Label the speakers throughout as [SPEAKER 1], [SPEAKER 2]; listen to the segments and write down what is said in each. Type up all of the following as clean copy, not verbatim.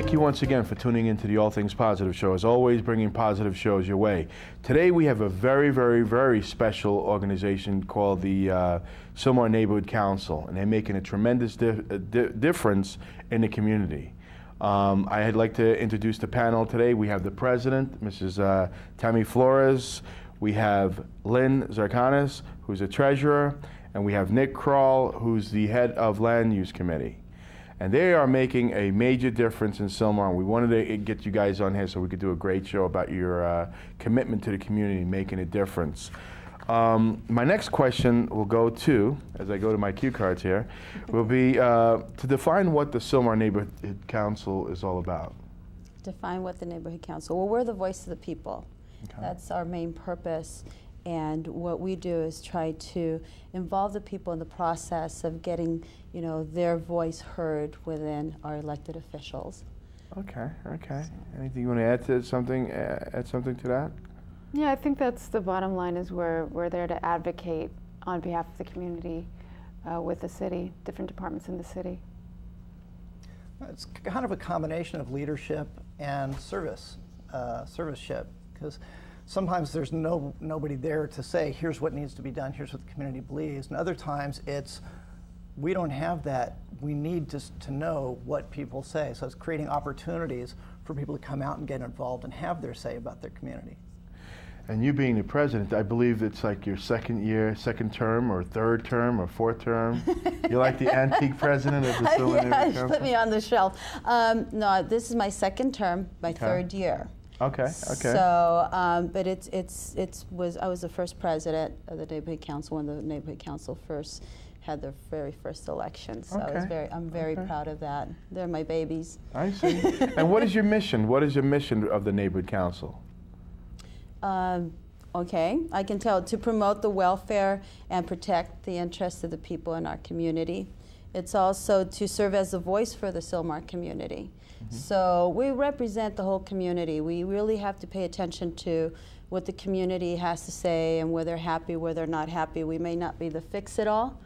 [SPEAKER 1] thank you once again for tuning into the All Things Positive show. As always, bringing positive shows your way. Today we have a very, very, very special organization called the Sylmar Neighborhood Council, and they're making a tremendous difference in the community. I'd like to introduce the panel today. We have the president, Mrs. Tammy Flores. We have Lynn Zarkanis, who's a treasurer, and we have Nick Kroll, who's the head of Land Use Committee. And they are making a major difference in Sylmar. We wanted to get you guys on here so we could do a great show about your commitment to the community, making a difference. My next question will go to, as I go to my cue cards here, will be to define what the Sylmar Neighborhood Council is all about.
[SPEAKER 2] Define what the Neighborhood Council, well, we're the voice of the people. Okay. That's our main purpose. And what we do is try to involve the people in the process of getting, you know, their voice heard within our elected officials.
[SPEAKER 1] Okay, okay. So. Anything you want to add to something? Add something to that?
[SPEAKER 3] Yeah, I think that's the bottom line. Is we're there to advocate on behalf of the community with the city, different departments in the city.
[SPEAKER 4] It's kind of a combination of leadership and serviceship, because sometimes there's nobody there to say, here's what needs to be done, here's what the community believes. And other times it's, we don't have that. We need to know what people say. So it's creating opportunities for people to come out and get involved and have their say about their community.
[SPEAKER 1] And you being the president, I believe it's like your second term, or third term, or fourth term. You're like the antique president of the Sylmar Neighborhood Council?
[SPEAKER 2] Put me on the shelf. No, this is my second term, my third year.
[SPEAKER 1] Okay, okay.
[SPEAKER 2] So, but I was the first president of the Neighborhood Council when the Neighborhood Council first had their very first election. So I'm very proud of that. They're my babies. I
[SPEAKER 1] see. And what is your mission? What is your mission of the Neighborhood Council?
[SPEAKER 2] Okay, I can tell, to promote the welfare and protect the interests of the people in our community. It's also to serve as a voice for the Sylmar community. Mm-hmm. So we represent the whole community. We really have to pay attention to what the community has to say and where they're happy, where they're not happy. We may not be the fix-it-all,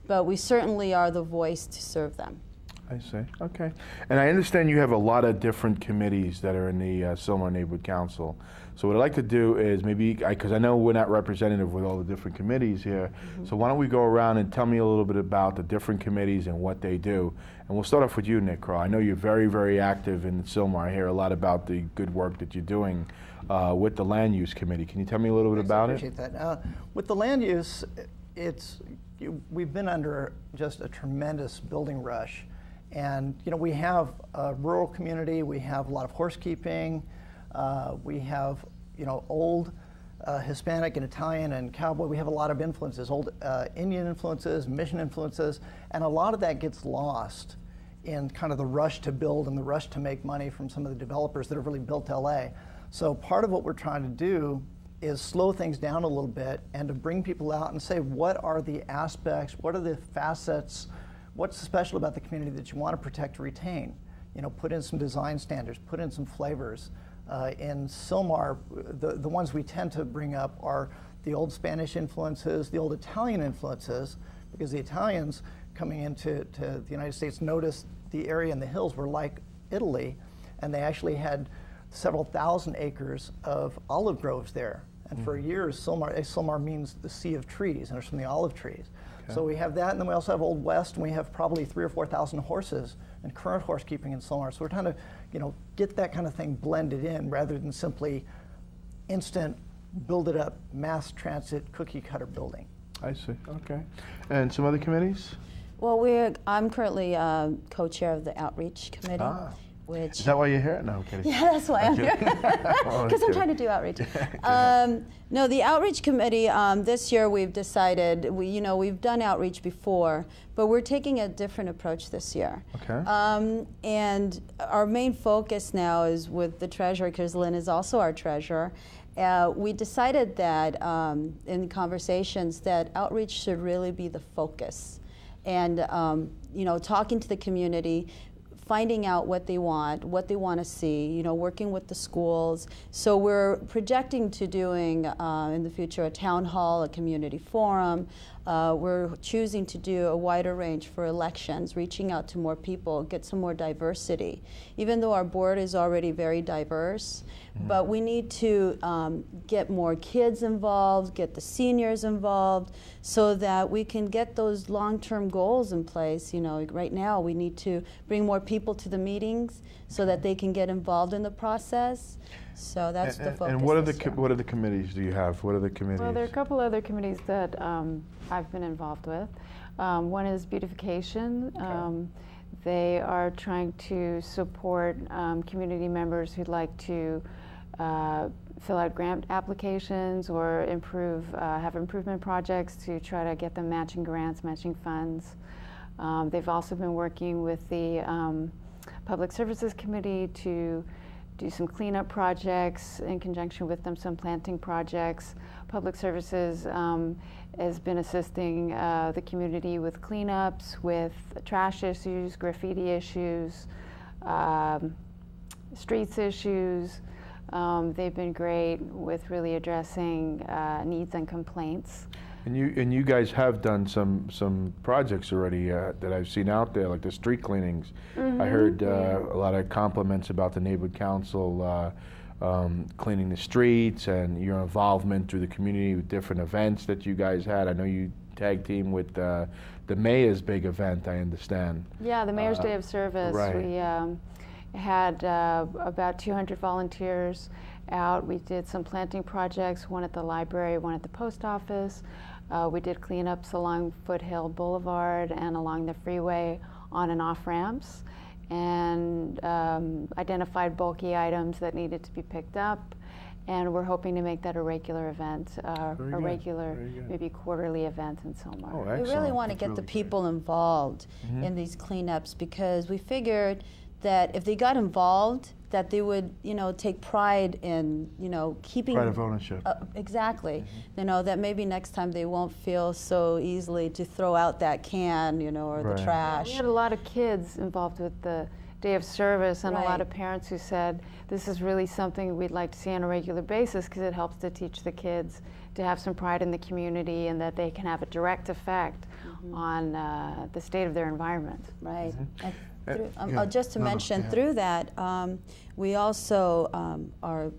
[SPEAKER 2] but we certainly are the voice to serve them.
[SPEAKER 1] I see. Okay. And I understand you have a lot of different committees that are in the Sylmar Neighborhood Council. So what I'd like to do is maybe, because I know we're not representative with all the different committees here, so why don't we go around and tell me a little bit about the different committees and what they do. And we'll start off with you, Nick Kroll. I know you're very, very active in Sylmar. I hear a lot about the good work that you're doing with the Land Use Committee. Can you tell me a little bit about it?
[SPEAKER 4] I appreciate that. With the land use, we've been under just a tremendous building rush. And you know, we have a rural community, we have a lot of horsekeeping, we have, you know, old Hispanic and Italian and cowboy. We have a lot of influences, old Indian influences, mission influences, and a lot of that gets lost in kind of the rush to build and the rush to make money from some of the developers that have really built LA. So part of what we're trying to do is slow things down a little bit and to bring people out and say, what are the aspects, what are the facets, what's special about the community that you want to protect or retain? You know, put in some design standards, put in some flavors. In Sylmar, the ones we tend to bring up are the old Spanish influences, the old Italian influences, because the Italians coming into the United States noticed the area in the hills were like Italy, and they actually had several thousand acres of olive groves there. And for years, Sylmar means the sea of trees, and it's from the olive trees. Okay. So we have that, and then we also have Old West, and we have probably 3,000 or 4,000 horses and current horse keeping in Sylmar. So we're trying to, you know, get that kind of thing blended in rather than simply instant, build it up, mass transit, cookie cutter building.
[SPEAKER 1] I see. Okay. And some other committees?
[SPEAKER 2] Well, I'm currently co-chair of the Outreach Committee. Ah.
[SPEAKER 1] Is that why you're here? No, I'm kidding.
[SPEAKER 2] Yeah, that's why I'm here. Because I'm trying to do outreach. No, the Outreach Committee, this year we've decided, we've done outreach before, but we're taking a different approach this year.
[SPEAKER 1] Okay.
[SPEAKER 2] And our main focus now is with the treasurer, because Lynn is also our treasurer. We decided that in conversations that outreach should really be the focus. And, talking to the community, finding out what they want to see, you know, working with the schools. So we're projecting to doing in the future a town hall, a community forum. We're choosing to do a wider range for elections, reaching out to more people, get some more diversity. Even though our board is already very diverse, but we need to get more kids involved, get the seniors involved, so that we can get those long-term goals in place. You know, right now we need to bring more people to the meetings so that they can get involved in the process. So that's the focus.
[SPEAKER 1] And what are the committees do you have? What are the committees?
[SPEAKER 3] Well, there are a couple other committees that I've been involved with. One is beautification.
[SPEAKER 1] Okay.
[SPEAKER 3] They are trying to support community members who'd like to fill out grant applications or have improvement projects to try to get them matching grants, matching funds. They've also been working with the Public Services Committee to do some cleanup projects in conjunction with them, some planting projects. Public Services has been assisting the community with cleanups, with trash issues, graffiti issues, streets issues. They've been great with really addressing needs and complaints.
[SPEAKER 1] And you guys have done some projects already that I've seen out there, like the street cleanings. I heard a lot of compliments about the Neighborhood Council cleaning the streets and your involvement through the community with different events that you guys had. I know you tag team with the mayor's big event, I understand.
[SPEAKER 3] Yeah, the Mayor's Day of Service.
[SPEAKER 1] Right.
[SPEAKER 3] We had about 200 volunteers out. We did some planting projects, one at the library, one at the post office. We did cleanups along Foothill Boulevard and along the freeway on and off ramps, and identified bulky items that needed to be picked up. And we're hoping to make that a regular event, maybe quarterly event in Sylmar.
[SPEAKER 1] Oh,
[SPEAKER 2] We really want to get the people involved in these cleanups, because we figured that if they got involved, that they would, you know, take pride in, you know, keeping
[SPEAKER 1] pride of ownership.
[SPEAKER 2] Exactly. You know, that maybe next time they won't feel so easily to throw out that can, you know, or the trash.
[SPEAKER 3] We had a lot of kids involved with the Day of Service, and a lot
[SPEAKER 2] Right.
[SPEAKER 3] of parents who said this is really something we'd like to see on a regular basis, because it helps to teach the kids to have some pride in the community and that they can have a direct effect on the state of their environment.
[SPEAKER 2] Right. And just to mention, through that, we also are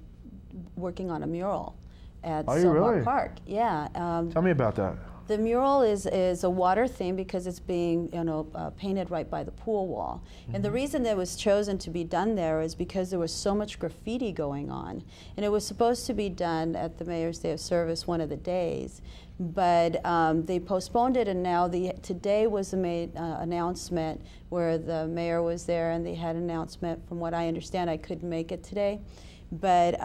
[SPEAKER 2] working on a mural at Sylmar Park. Yeah.
[SPEAKER 1] Tell me about that.
[SPEAKER 2] The mural is a water theme because it's being, you know, painted right by the pool wall. And the reason that it was chosen to be done there is because there was so much graffiti going on. And it was supposed to be done at the Mayor's Day of Service one of the days. But they postponed it, and now today was the announcement where the mayor was there, and they had an announcement. From what I understand, I couldn't make it today. But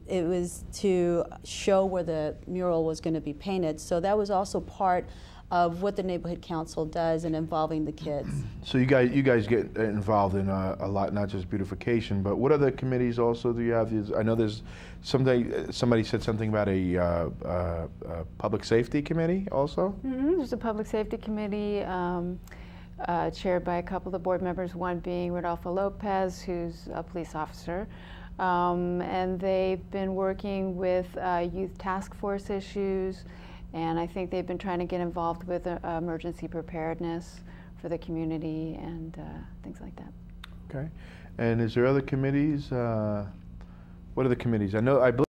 [SPEAKER 2] it was to show where the mural was going to be painted. So that was also part of what the Neighborhood Council does in involving the kids. So
[SPEAKER 1] you guys get involved in a lot, not just beautification, but what other committees also do you have? I know there's somebody said something about a public safety committee also?
[SPEAKER 3] There's a public safety committee chaired by a couple of the board members, one being Rodolfo Lopez, who's a police officer. And they've been working with youth task force issues, and I think they've been trying to get involved with emergency preparedness for the community and things like that.
[SPEAKER 1] Okay. And is there other committees? What are the committees? I believe